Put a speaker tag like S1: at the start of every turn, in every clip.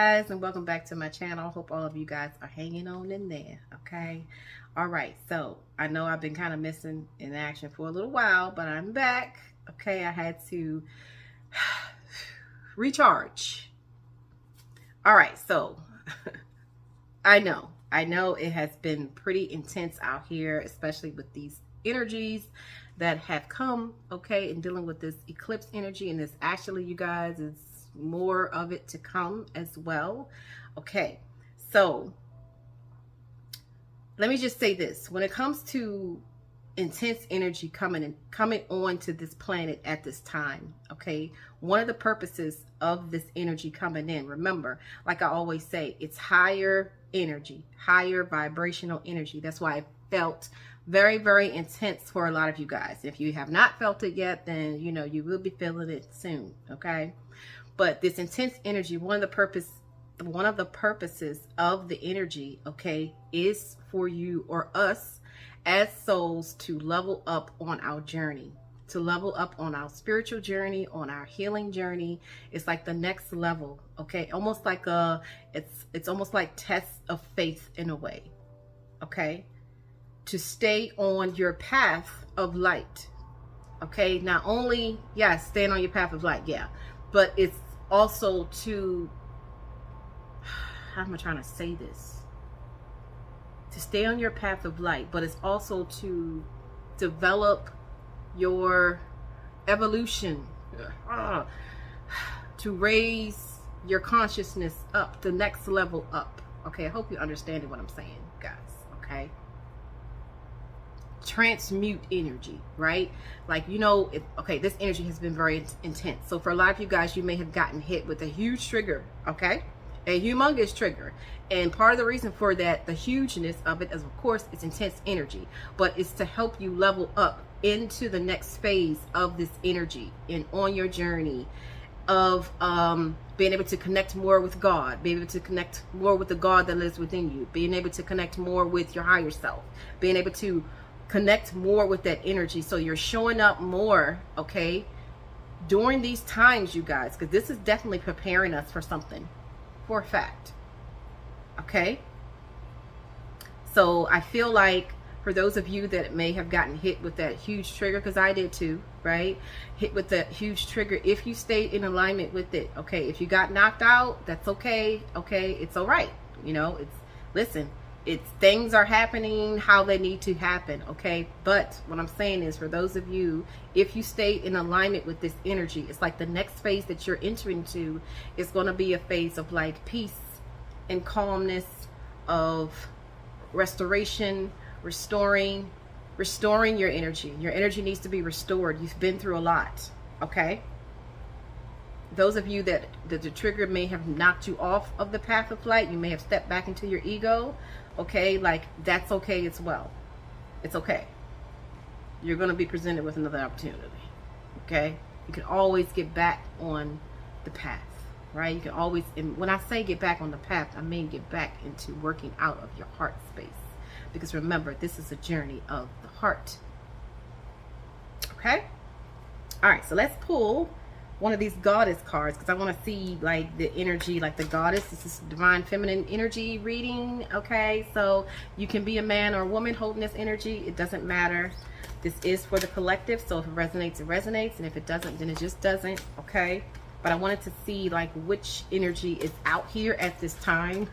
S1: guys, and welcome back to my channel. Hope all of you guys are hanging on in there. Okay, all right, so I know I've been kind of missing in action for a little while, but I'm back. Okay, I had to recharge. All right, so I know it has been pretty intense out here, especially with these energies that have come, okay, and dealing with this eclipse energy. And this actually, you guys, is more of it to come as well. Okay, so let me just say this: when it comes to intense energy coming on to this planet at this time, okay, one of the purposes of this energy coming in, remember, like I always say, it's higher energy, higher vibrational energy. That's why I felt very, very intense for a lot of you guys. If you have not felt it yet, then you know you will be feeling it soon. Okay, but this intense energy, one of the purposes of the energy, okay, is for you or us as souls to level up on our journey, to level up on our spiritual journey, on our healing journey. It's like the next level, okay, almost like it's almost like tests of faith in a way, okay, to stay on your path of light. Okay, not only, yes, staying on your path of light, yeah, but it's also to, how am I trying to say this? To stay on your path of light, but it's also to develop your evolution, to raise your consciousness up, the next level up. Okay, I hope you understand what I'm saying, guys. Okay, transmute energy, right? Like, you know, okay, this energy has been very intense. So for a lot of you guys, you may have gotten hit with a huge trigger, okay, a humongous trigger. And part of the reason for that, the hugeness of it, is of course it's intense energy, but it's to help you level up into the next phase of this energy and on your journey of being able to connect more with God, being able to connect more with the God that lives within you, being able to connect more with your higher self, being able to connect more with that energy. So you're showing up more, okay, during these times, you guys, because this is definitely preparing us for something, for a fact. Okay, so I feel like for those of you that may have gotten hit with that huge trigger, because I did too, right? Hit with that huge trigger, if you stayed in alignment with it, okay, if you got knocked out, that's okay. Okay, it's all right. You know, it's, listen, it's, things are happening how they need to happen, okay? But what I'm saying is, for those of you, if you stay in alignment with this energy, it's like the next phase that you're entering to is going to be a phase of like peace and calmness, of restoration, restoring your energy. Your energy needs to be restored. You've been through a lot, okay? Those of you that the trigger may have knocked you off of the path of light, you may have stepped back into your ego, okay? Like, that's okay as well. It's okay. You're going to be presented with another opportunity, okay? You can always get back on the path, right? You can always, and when I say get back on the path, I mean get back into working out of your heart space. Because remember, this is a journey of the heart. Okay? All right, so let's pull one of these goddess cards, because I want to see like the energy, like the goddess. This is divine feminine energy reading. Okay, so you can be a man or a woman holding this energy. It doesn't matter. This is for the collective, so if it resonates, it resonates, and if it doesn't, then it just doesn't. Okay, but I wanted to see like which energy is out here at this time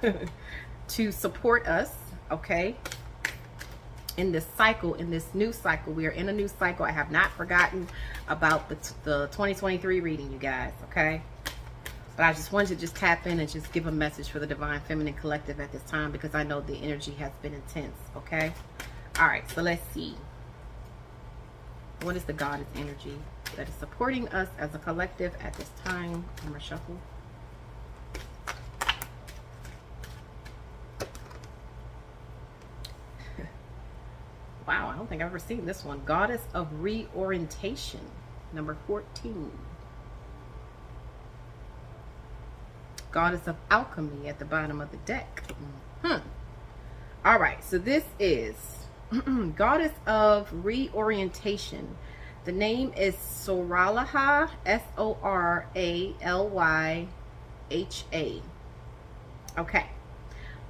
S1: to support us, okay, in this cycle, in this new cycle. We are in a new cycle. I have not forgotten about the 2023 reading, you guys, okay? But I just wanted to just tap in and just give a message for the Divine Feminine Collective at this time, because I know the energy has been intense, okay? All right, so let's see. What is the goddess energy that is supporting us as a collective at this time? I'm gonna shuffle. Wow, I don't think I've ever seen this one. Goddess of Reorientation, number 14. Goddess of Alchemy at the bottom of the deck. All right, so this is Goddess of Reorientation. The name is Soralaha, S-O-R-A-L-Y-H-A. Okay.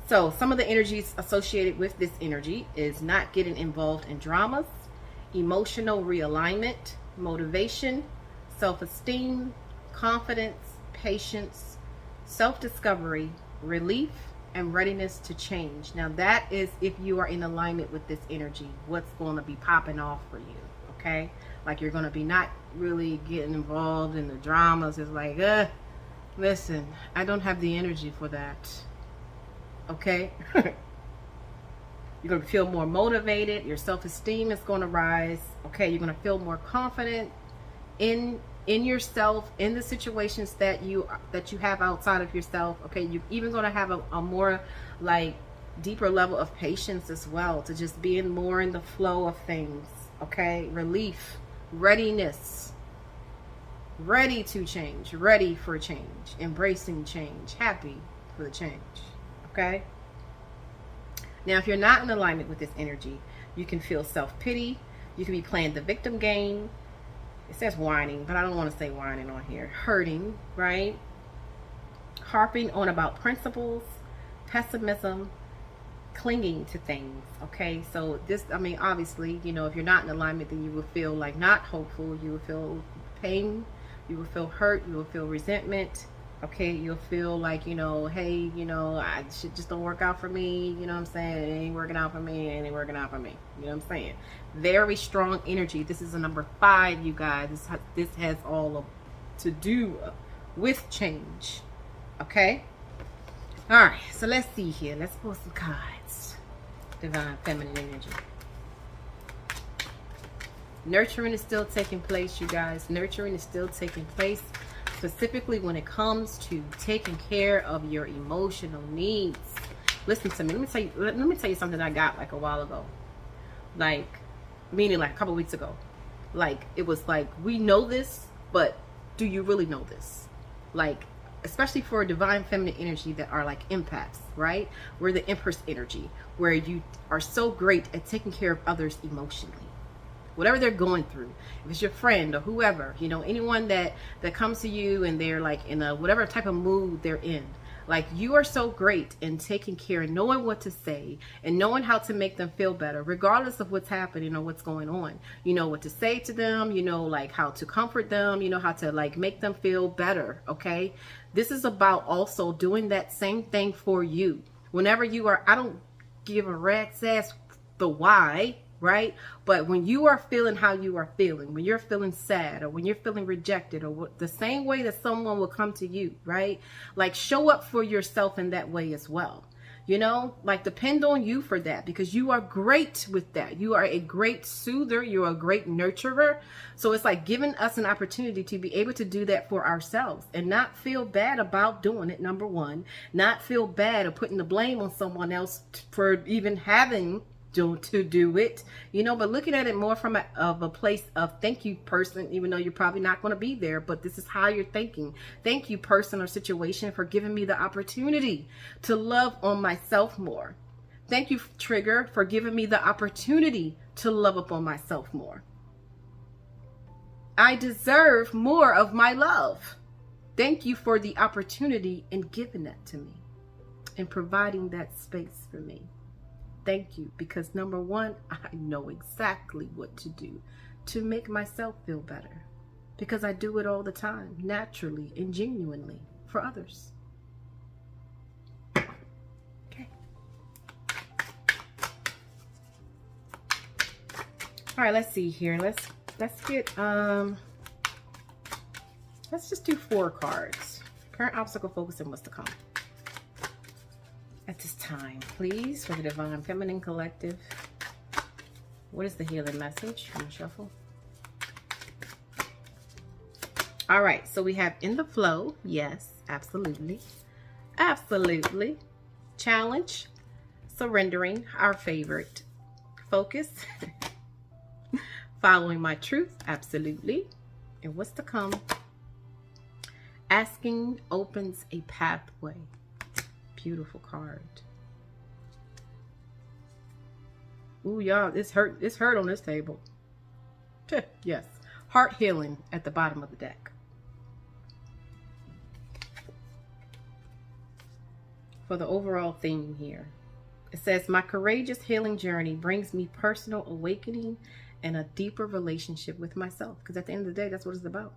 S1: So some of the energies associated with this energy is not getting involved in dramas, emotional realignment, motivation, self-esteem, confidence, patience, self-discovery, relief, and readiness to change. Now that is if you are in alignment with this energy, what's going to be popping off for you, okay? Like you're going to be not really getting involved in the dramas. It's like, listen, I don't have the energy for that, okay? You're going to feel more motivated. Your self-esteem is going to rise, okay? You're going to feel more confident in yourself, in the situations that you have outside of yourself, okay? You're even going to have a more like deeper level of patience as well, to just being more in the flow of things, okay? Relief, readiness, ready to change, ready for change, embracing change, happy for the change, okay? Now, if you're not in alignment with this energy, you can feel self-pity. You can be playing the victim game. It says whining, but I don't want to say whining on here. Hurting, right? Harping on about principles, pessimism, clinging to things, okay? So this, I mean, obviously, you know, if you're not in alignment, then you will feel like not hopeful. You will feel pain. You will feel hurt. You will feel resentment, okay? You'll feel like, you know, hey, you know, shit just don't work out for me. You know what I'm saying? It ain't working out for me. It ain't working out for me. You know what I'm saying? Very strong energy. This is a number 5, you guys. This has all to do with change, okay? All right, so let's see here. Let's pull some cards. Divine Feminine Energy. Nurturing is still taking place, you guys. Nurturing is still taking place, specifically when it comes to taking care of your emotional needs. Listen to me. Let me tell you something I got like a while ago. Like, meaning like a couple weeks ago. Like, it was like, we know this, but do you really know this? Like, especially for divine feminine energy that are like empaths, right? We're the Empress energy, where you are so great at taking care of others emotionally. Whatever they're going through, if it's your friend or whoever, you know, anyone that comes to you and they're like in a whatever type of mood they're in, like you are so great in taking care and knowing what to say and knowing how to make them feel better, regardless of what's happening or what's going on. You know what to say to them, you know, like how to comfort them, you know, how to like make them feel better, okay? This is about also doing that same thing for you. Whenever you are, I don't give a rat's ass the why, right? But when you are feeling how you are feeling, when you're feeling sad or when you're feeling rejected or the same way that someone will come to you, right? Like show up for yourself in that way as well. You know, like depend on you for that, because you are great with that. You are a great soother. You're a great nurturer. So it's like giving us an opportunity to be able to do that for ourselves and not feel bad about doing it. Number one, not feel bad or putting the blame on someone else for even having to do it, you know, but looking at it more from a place of thank you, person, even though you're probably not going to be there, but this is how you're thinking. Thank you, person or situation, for giving me the opportunity to love on myself more. Thank you, trigger, for giving me the opportunity to love upon myself more. I deserve more of my love. Thank you for the opportunity and giving that to me and providing that space for me. Thank you, because number one, I know exactly what to do to make myself feel better, because I do it all the time, naturally and genuinely for others. Okay. All right, let's see here. Let's get let's just do 4 cards. Current obstacle, focus, and what's to come at this time, please, for the Divine Feminine Collective. What is the healing message? I'm gonna shuffle. All right, so we have in the flow. Yes, absolutely. Absolutely. Challenge. Surrendering, our favorite. Focus. Following my truth. Absolutely. And what's to come? Asking opens a pathway. Beautiful card. Ooh, y'all, it's hurt on this table. Yes. Heart healing at the bottom of the deck. for the overall theme here. It says, my courageous healing journey brings me personal awakening and a deeper relationship with myself. Because at the end of the day, that's what it's about.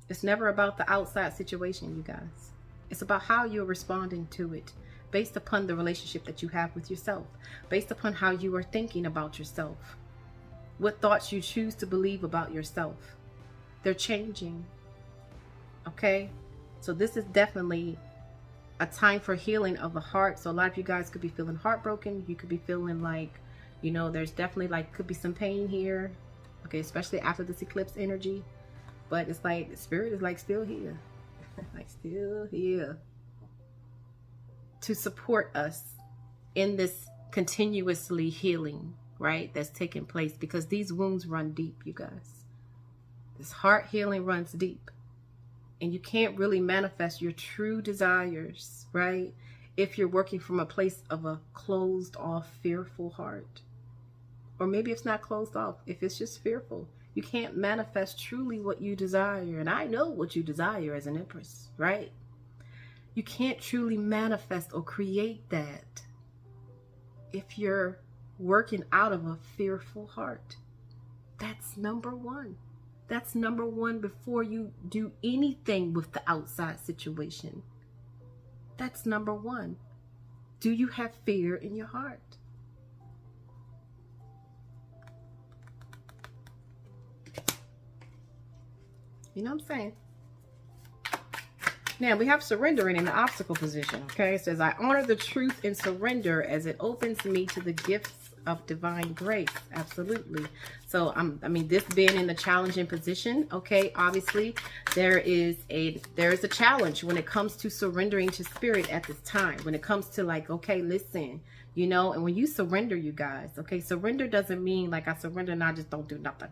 S1: It's never about the outside situation, you guys. It's about how you're responding to it based upon the relationship that you have with yourself, based upon how you are thinking about yourself, what thoughts you choose to believe about yourself. They're changing. Okay? So this is definitely a time for healing of the heart. So a lot of you guys could be feeling heartbroken. You could be feeling like, you know, there's definitely like could be some pain here. Okay, especially after this eclipse energy. But it's like the spirit is like still here. Like still here to support us in this continuously healing, right? That's taking place, because these wounds run deep, you guys. This heart healing runs deep. And you can't really manifest your true desires, right? If you're working from a place of a closed off, fearful heart. Or maybe it's not closed off, if it's just fearful. You can't manifest truly what you desire. And I know what you desire as an Empress, right? You can't truly manifest or create that if you're working out of a fearful heart. That's number one. That's number one before you do anything with the outside situation. That's number one. Do you have fear in your heart? You know what I'm saying? Now we have surrendering in the obstacle position. Okay, it says, I honor the truth and surrender as it opens me to the gifts of divine grace. Absolutely. So I mean, this being in the challenging position, okay, obviously there is a challenge when it comes to surrendering to spirit at this time. When it comes to like, okay, listen, you know, and when you surrender, you guys, okay, surrender doesn't mean like I surrender and I just don't do nothing.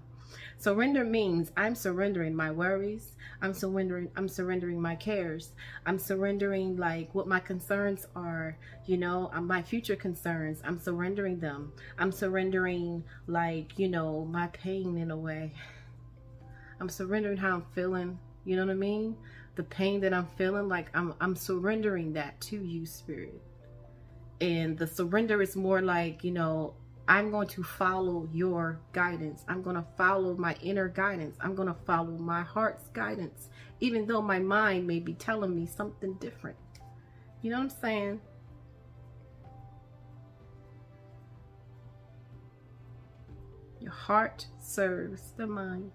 S1: Surrender means I'm surrendering my worries. I'm surrendering my cares. I'm surrendering like what my concerns are, you know, my future concerns. I'm surrendering them. I'm surrendering like, you know, my pain in a way. I'm surrendering how I'm feeling, you know what I mean? The pain that I'm feeling, like I'm surrendering that to you, spirit. And the surrender is more like, you know, I'm going to follow your guidance. I'm going to follow my inner guidance. I'm going to follow my heart's guidance, even though my mind may be telling me something different. You know what I'm saying? Your heart serves the mind.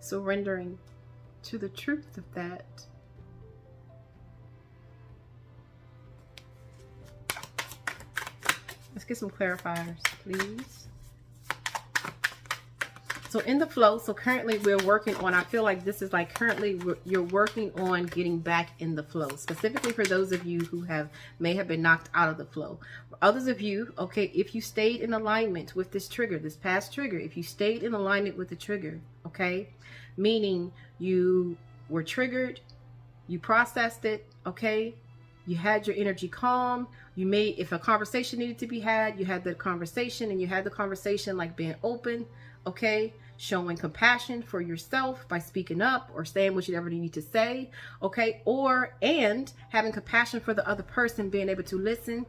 S1: Surrendering to the truth of that. Let's get some clarifiers, please. So in the flow, so currently we're working on, I feel like this is like currently you're working on getting back in the flow, specifically for those of you who may have been knocked out of the flow. For others of you, okay, if you stayed in alignment with this trigger, this past trigger, if you stayed in alignment with the trigger, okay, meaning you were triggered, you processed it, okay, you had your energy calm, you made, if a conversation needed to be had, you had the conversation, and you had the conversation like being open, okay, showing compassion for yourself by speaking up or saying whatever you need to say, okay, and having compassion for the other person, being able to listen,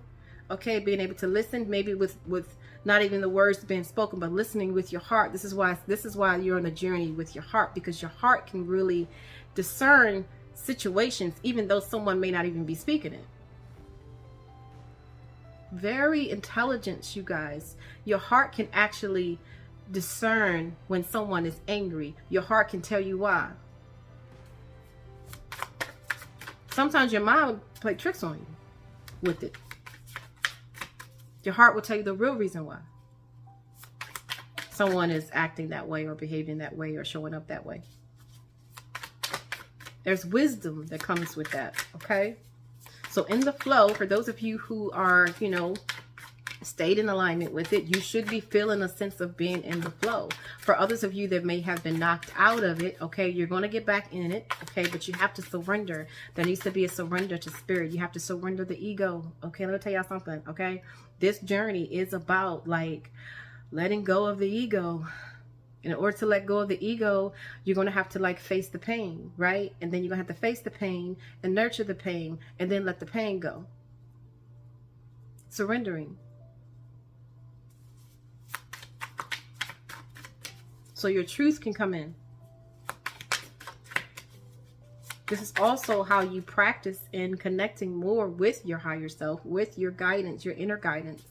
S1: okay, being able to listen, maybe with not even the words being spoken, but listening with your heart. This is why you're on a journey with your heart, because your heart can really discern situations even though someone may not even be speaking it. Very intelligent, you guys. Your heart can actually discern when someone is angry. Your heart can tell you why. Sometimes your mind will play tricks on you with it. Your heart will tell you the real reason why someone is acting that way or behaving that way or showing up that way. There's wisdom that comes with that, okay? So in the flow, for those of you who are, you know, stayed in alignment with it, you should be feeling a sense of being in the flow. For others of you that may have been knocked out of it, okay, you're going to get back in it, okay, but you have to surrender. There needs to be a surrender to spirit. You have to surrender the ego, okay? Let me tell y'all something, okay? This journey is about, like, letting go of the ego, In order to let go of the ego, you're going to have to like face the pain, right? And then you're going to have to face the pain and nurture the pain and then let the pain go. Surrendering. So your truth can come in. This is also how you practice in connecting more with your higher self, with your guidance, your inner guidance.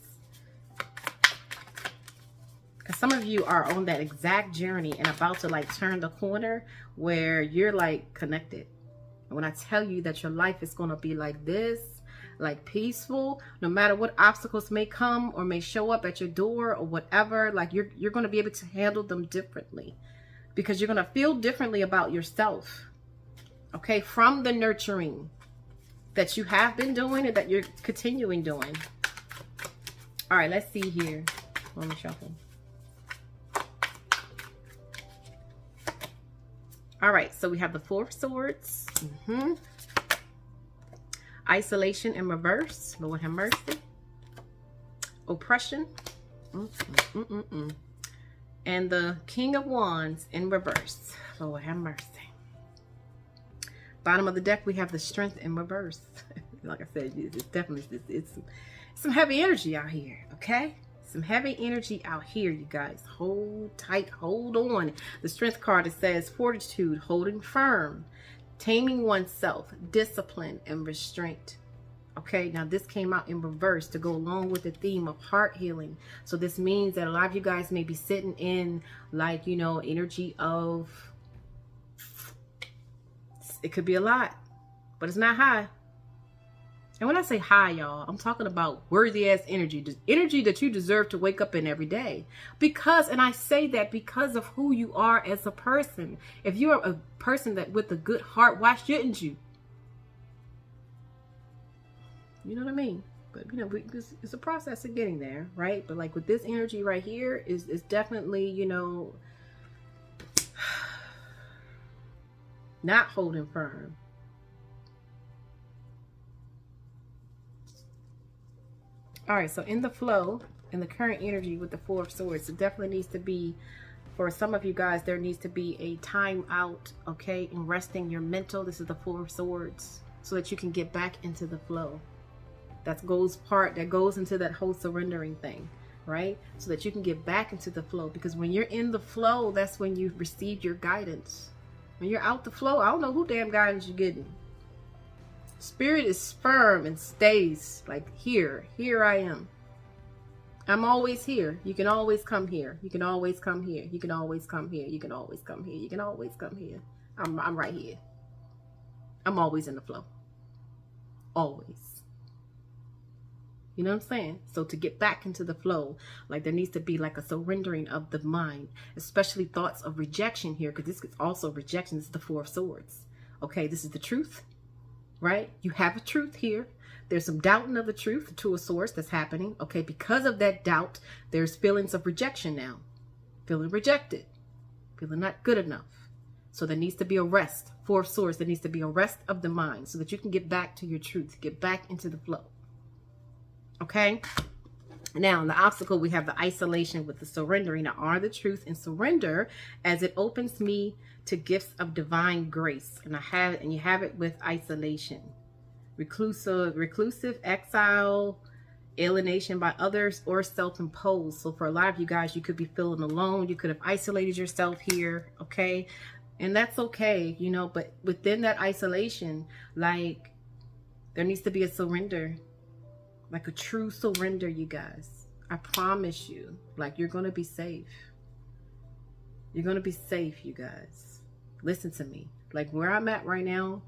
S1: Because some of you are on that exact journey and about to like turn the corner where you're like connected. And when I tell you that your life is going to be like this, like peaceful, no matter what obstacles may come or may show up at your door or whatever, like you're going to be able to handle them differently because you're going to feel differently about yourself. Okay, from the nurturing that you have been doing and that you're continuing doing. All right, let's see here. Let me shuffle. All right, so we have the Four of Swords. Isolation in reverse. Lord have mercy. Oppression. And the King of Wands in reverse. Lord have mercy. Bottom of the deck, we have the Strength in reverse. Like I said, it's definitely, it's some heavy energy out here, okay? Some heavy energy out here, you guys. Hold tight, hold on. The Strength card, it says fortitude, holding firm, taming oneself, discipline, and restraint. Okay, now this came out in reverse to go along with the theme of heart healing. So this means that a lot of you guys may be sitting in like, you know, energy of, it could be a lot, but it's not high. And when I say high, y'all, I'm talking about worthy ass energy, the energy that you deserve to wake up in every day. Because, and I say that because of who you are as a person. If you're a person that with a good heart, why shouldn't you? You know what I mean? But you know, it's a process of getting there, right? But like with this energy right here is definitely, you know, not holding firm. All right, so in the flow, in the current energy with the Four of Swords, it definitely needs to be, for some of you guys, there needs to be a time out, okay, in resting your mental. This is the Four of Swords, so that you can get back into the flow. That goes into that whole surrendering thing, right? So that you can get back into the flow. Because when you're in the flow, that's when you receive your guidance. When you're out the flow, I don't know who damn guidance you're getting. Spirit is firm and stays like here I am. I'm always here. You can always come here. You can always come here. You can always come here. You can always come here. You can always come here. I'm right here. I'm always in the flow. Always. You know what I'm saying? So to get back into the flow, like there needs to be like a surrendering of the mind, especially thoughts of rejection here, because this is also rejection. This is the Four of Swords. Okay, this is the truth. Right? You have a truth here. There's some doubting of the truth, the Two of Swords that's happening. Okay, because of that doubt, there's feelings of rejection now. Feeling rejected. Feeling not good enough. So there needs to be a rest. Four of Swords, there needs to be a rest of the mind so that you can get back to your truth. Get back into the flow. Okay? Now, in the obstacle, we have the isolation with the surrendering. I honor the truth and surrender as it opens me to gifts of divine grace. And you have it with isolation. Reclusive, exile, alienation by others, or self-imposed. So for a lot of you guys, you could be feeling alone. You could have isolated yourself here, okay? And that's okay, you know, but within that isolation, like, there needs to be a surrender. Like a true surrender, you guys. I promise you, like, you're going to be safe. You're going to be safe, you guys. Listen to me. Like, where I'm at right now,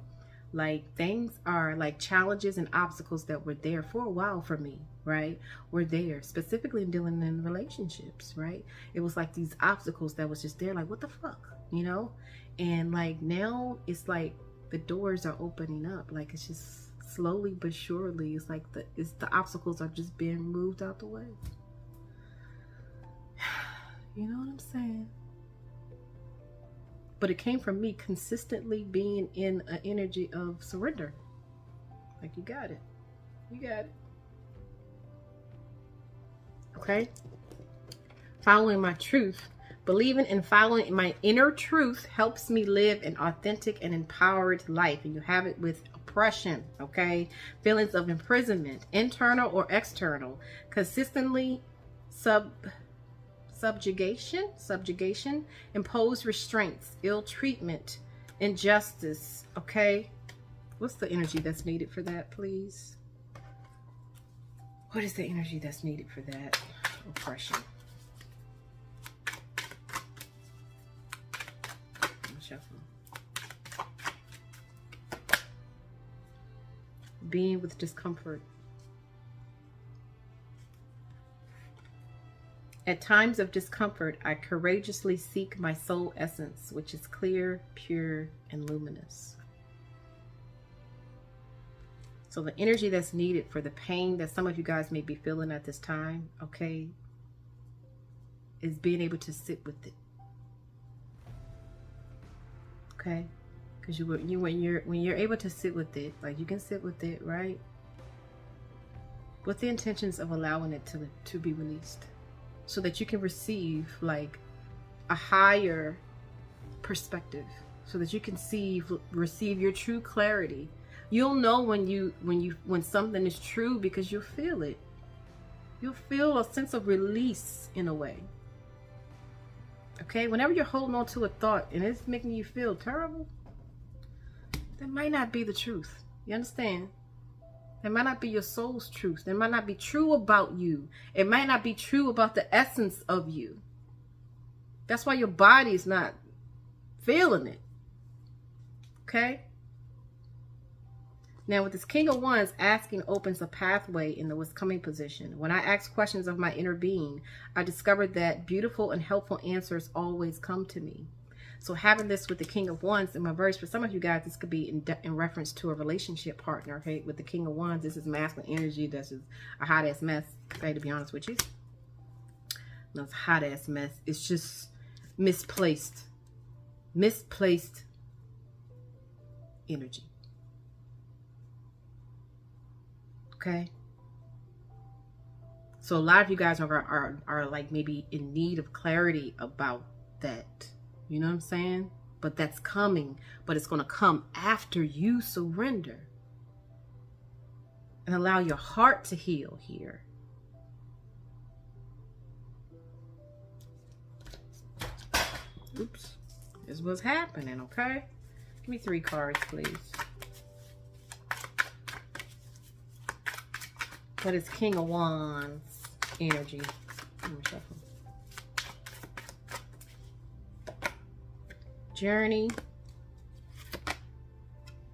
S1: like, things are like challenges and obstacles that were there for a while for me, right? Were there, specifically in dealing in relationships, right? It was like these obstacles that was just there, like, what the fuck, you know? And like, now it's like the doors are opening up. Like, it's just slowly but surely, it's like the obstacles are just being moved out the way. You know what I'm saying? But it came from me consistently being in an energy of surrender. Like, you got it. You got it. Okay? Following my truth Believing and following my inner truth helps me live an authentic and empowered life. And you have it with oppression, okay? Feelings of imprisonment, internal or external. Consistently subjugation, imposed restraints, ill treatment, injustice, okay? What's the energy that's needed for that, please? What is the energy that's needed for that? Oppression. Shuffle. Being with discomfort. At times of discomfort, I courageously seek my soul essence, which is clear, pure, and luminous. So the energy that's needed for the pain that some of you guys may be feeling at this time, okay, is being able to sit with it. Okay, because when you're able to sit with it, like you can sit with it, right? With the intentions of allowing it to be released, so that you can receive like a higher perspective, so that you can receive your true clarity. You'll know when something is true because you'll feel it. You'll feel a sense of release in a way. Okay, whenever you're holding on to a thought and it's making you feel terrible, that might not be the truth. You understand? That might not be your soul's truth. That might not be true about you. It might not be true about the essence of you. That's why your body's not feeling it. Okay? Now with this King of Wands, asking opens a pathway in the what's coming position. When I ask questions of my inner being, I discovered that beautiful and helpful answers always come to me. So having this with the King of Wands in reverse, for some of you guys, this could be in reference to a relationship partner. Okay, with the King of Wands, this is masculine energy. That's just a hot ass mess. Okay, to be honest with you, no, it's a hot ass mess. It's just misplaced energy. Okay, so a lot of you guys are like maybe in need of clarity about that. You know what I'm saying? But that's coming. But it's going to come after you surrender and allow your heart to heal here. Oops, this is what's happening. Okay, give me 3 cards, please. What is King of Wands energy? Let me shuffle. Journey,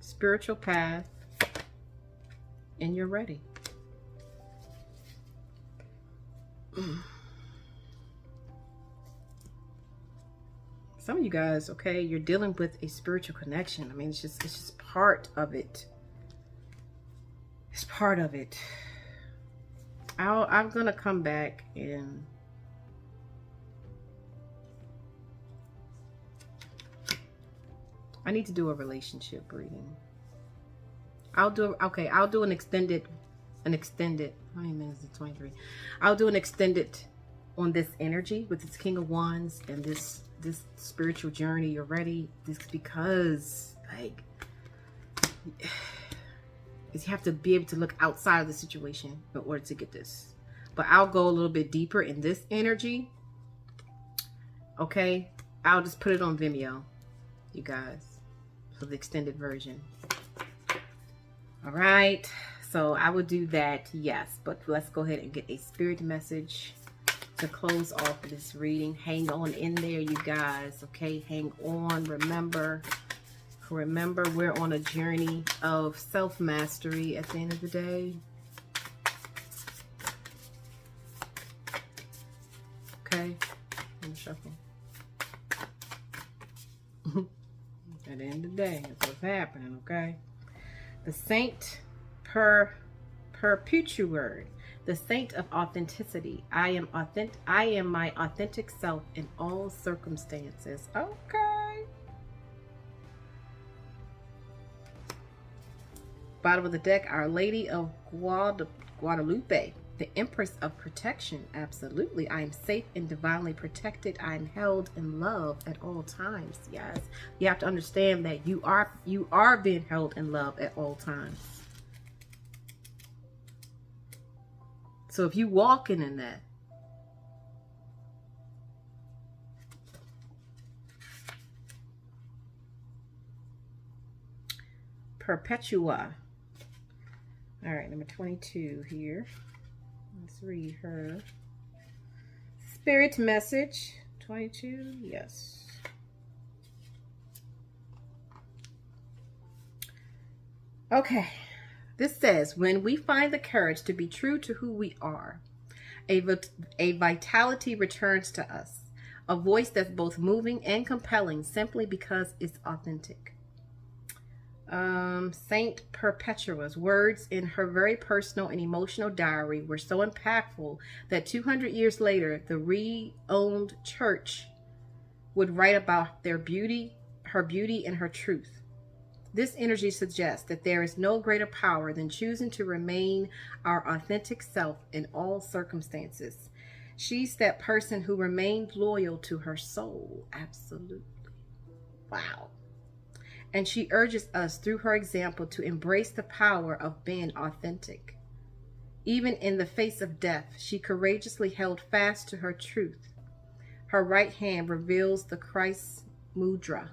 S1: spiritual path, and you're ready. Some of you guys, okay, you're dealing with a spiritual connection. I mean, it's just part of it. It's part of it. I'm gonna come back and I need to do a relationship reading. I'll do an extended, how many minutes is it? 23. I'll do an extended on this energy with this King of Wands and this spiritual journey. You're ready. This because like is you have to be able to look outside of the situation in order to get this. But I'll go a little bit deeper in this energy. Okay, I'll just put it on Vimeo, you guys, for the extended version. All right, so I will do that, yes. But let's go ahead and get a spirit message to close off this reading. Hang on in there, you guys. Okay, hang on. Remember, we're on a journey of self-mastery at the end of the day. Okay, let me shuffle. At the end of the day, that's what's happening, okay? The Saint Perpetual, the Saint of Authenticity. I am my authentic self in all circumstances. Okay. Bottom of the deck, Our Lady of Guadalupe. The Empress of Protection, absolutely. I am safe and divinely protected. I am held in love at all times. Yes, you have to understand that you are being held in love at all times. So if you walking in that, Perpetua. All right, number 22 here. Let's read her spirit message. 22, yes. Okay, this says, when we find the courage to be true to who we are, a vitality returns to us, a voice that's both moving and compelling simply because it's authentic. Saint Perpetua's words in her very personal and emotional diary were so impactful that 200 years later, the re-owned church would write about her beauty and her truth. This energy suggests that there is no greater power than choosing to remain our authentic self in all circumstances. She's that person who remained loyal to her soul. Absolutely. Wow. And she urges us through her example to embrace the power of being authentic. Even in the face of death, she courageously held fast to her truth. Her right hand reveals the Christ mudra.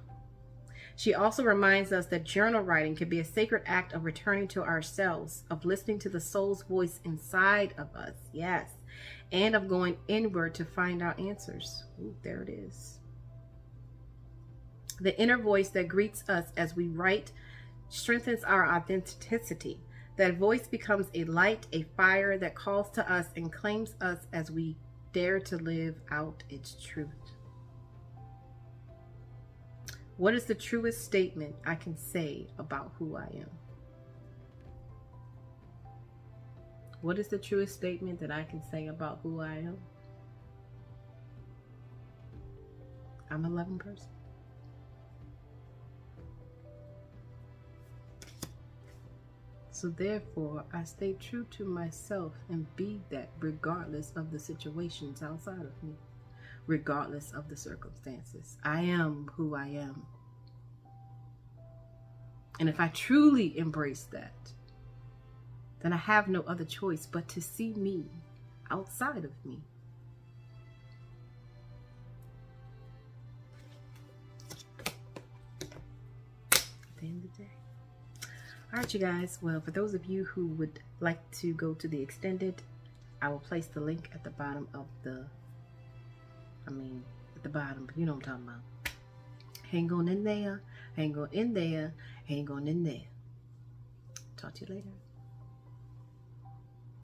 S1: She also reminds us that journal writing can be a sacred act of returning to ourselves, of listening to the soul's voice inside of us, yes, and of going inward to find our answers. Ooh, there it is. The inner voice that greets us as we write strengthens our authenticity. That voice becomes a light, a fire that calls to us and claims us as we dare to live out its truth. What is the truest statement I can say about who I am? What is the truest statement that I can say about who I am? I'm a loving person. So therefore, I stay true to myself and be that regardless of the situations outside of me, regardless of the circumstances. I am who I am. And if I truly embrace that, then I have no other choice but to see me outside of me. At the end of the day. All right, you guys. Well, for those of you who would like to go to the extended, I will place the link at the bottom of at the bottom, but you know what I'm talking about. Hang on in there, hang on in there, hang on in there. Talk to you later.